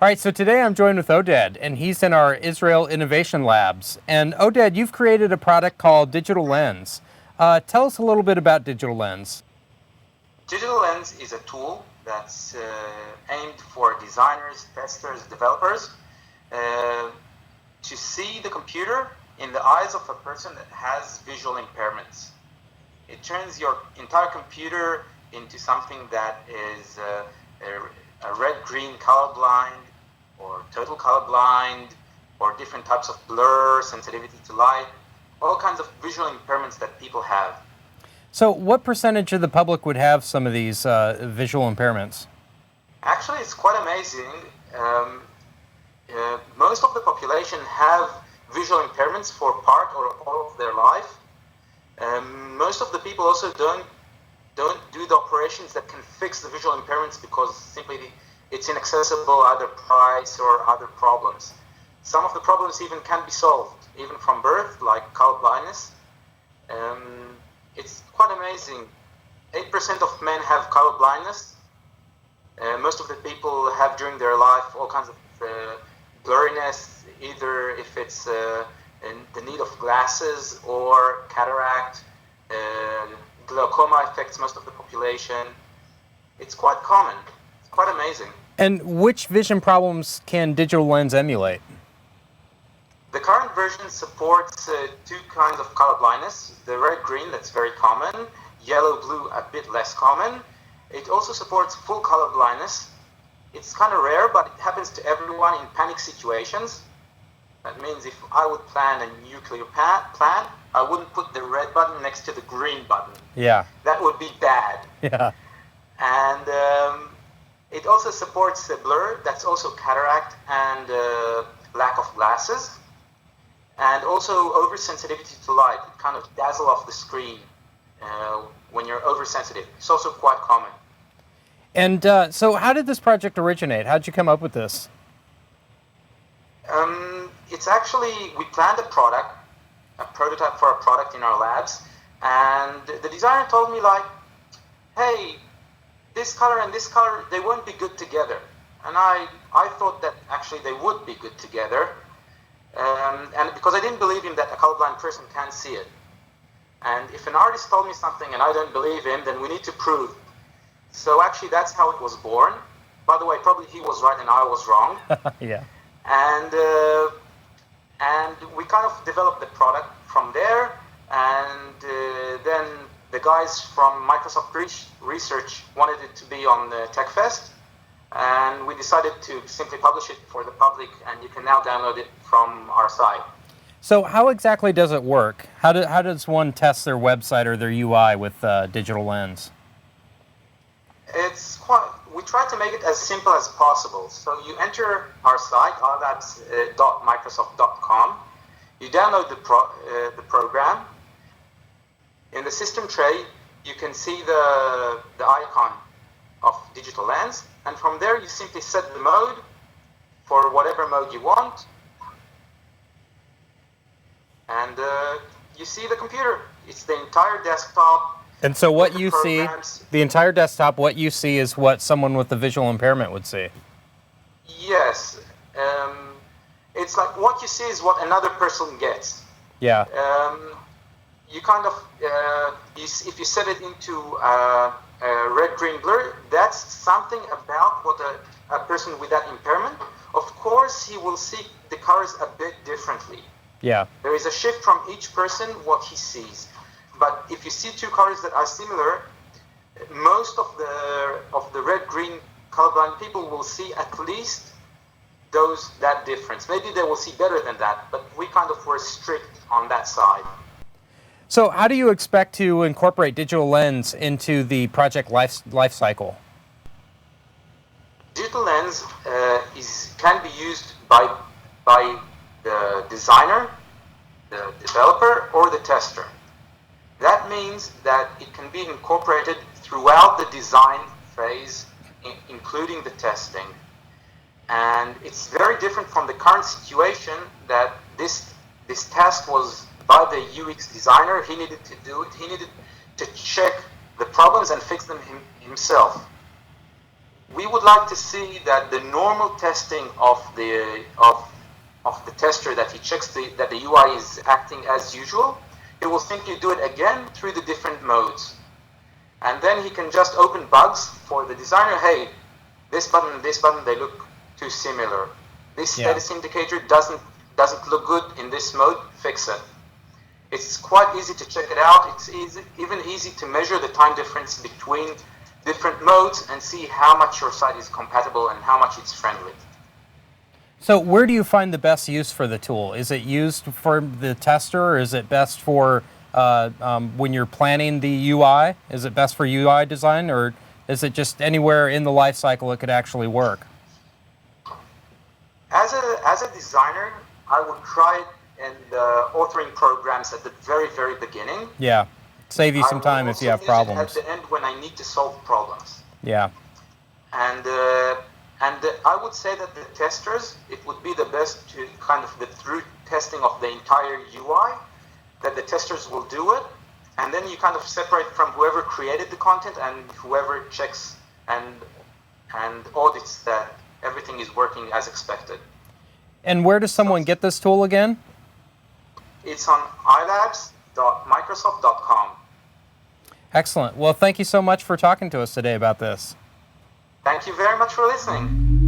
All right, so today I'm joined with Oded, and he's in our Israel Innovation Labs. And Oded, you've created a product called Digital Lens. Tell us a little bit about Digital Lens. Digital Lens is a tool that's aimed for designers, testers, developers to see the computer in the eyes of a person that has visual impairments. It turns your entire computer into something that is a red-green colorblind, or total colorblind, or different types of blur, sensitivity to light, all kinds of visual impairments that people have. So what percentage of the public would have some of these visual impairments? Actually, it's quite amazing. Most of the population have visual impairments for part or all of their life. Most of the people also don't do the operations that can fix the visual impairments because simply it's inaccessible, either price or other problems. Some of the problems even can be solved, even from birth, like color blindness. It's quite amazing. 8% of men have color blindness. Most of the people have during their life all kinds of blurriness, either if it's the need of glasses or cataract. Glaucoma affects most of the population. It's quite common. It's quite amazing. And which vision problems can Digital Lens emulate? The current version supports two kinds of color blindness. The red-green, that's very common. Yellow-blue, a bit less common. It also supports full color blindness. It's kind of rare, but it happens to everyone in panic situations. That means if I would plan a nuclear plant, I wouldn't put the red button next to the green button. Yeah. That would be bad. Yeah. And it also supports the blur, that's also cataract and lack of glasses. And also oversensitivity to light. It kind of dazzle off the screen when you're oversensitive. It's also quite common. And so how did this project originate? How did you come up with this? It's actually, we planned a prototype for a product in our labs, and the designer told me like, hey, this color and this color, they won't be good together. And I thought that actually they would be good together, and because I didn't believe him that a colorblind person can see it. And if an artist told me something and I don't believe him, then we need to prove. So actually that's how it was born. By the way, probably he was right and I was wrong. Yeah. And we kind of developed the product from there, and then the guys from Microsoft Research wanted it to be on the TechFest, and we decided to simply publish it for the public, and you can now download it from our site. So how exactly does it work? How does one test their website or their UI with Digital Lens? We try to make it as simple as possible. So you enter our site, rlabs.microsoft.com. You download the program. In the system tray, you can see the icon of Digital Lens, and from there you simply set the mode for whatever mode you want, and you see the computer. It's the entire desktop. And so what you see, the entire desktop, what you see is what someone with a visual impairment would see. Yes. It's like what you see is what another person gets. Yeah. You kind of, if you set it into a red-green blur, that's something about what a person with that impairment. Of course, he will see the colors a bit differently. Yeah. There is a shift from each person what he sees. But if you see two colors that are similar, most of the red-green colorblind people will see at least that difference. Maybe they will see better than that, but we kind of were strict on that side. So how do you expect to incorporate Digital Lens into the project life cycle? Digital Lens can be used by the designer, the developer, or the tester. That means that it can be incorporated throughout the design phase, including the testing. And it's very different from the current situation that this task was by the UX designer. He needed to do it. He needed to check the problems and fix them himself. we would like to see that the normal testing of the tester, that he checks that the UI is acting as usual, he will simply do it again through the different modes. And then he can just open bugs for the designer. Hey, this button and this button, they look too similar. This status indicator doesn't look good in this mode, fix it. It's quite easy to check it out. It's even easy to measure the time difference between different modes and see how much your site is compatible and how much it's friendly. So where do you find the best use for the tool? Is it used for the tester, or is it best for when you're planning the UI? Is it best for UI design, or is it just anywhere in the life cycle it could actually work? As a designer, I would try it in the authoring programs at the very, very beginning. Yeah, save you some time if you have problems. At the end when I need to solve problems. Yeah. And I would say that the testers, it would be the best to kind of the through testing of the entire UI, that the testers will do it, and then you kind of separate from whoever created the content and whoever checks and audits that everything is working as expected. And where does someone get this tool again? It's on ilabs.microsoft.com. Excellent. Well, thank you so much for talking to us today about this. Thank you very much for listening.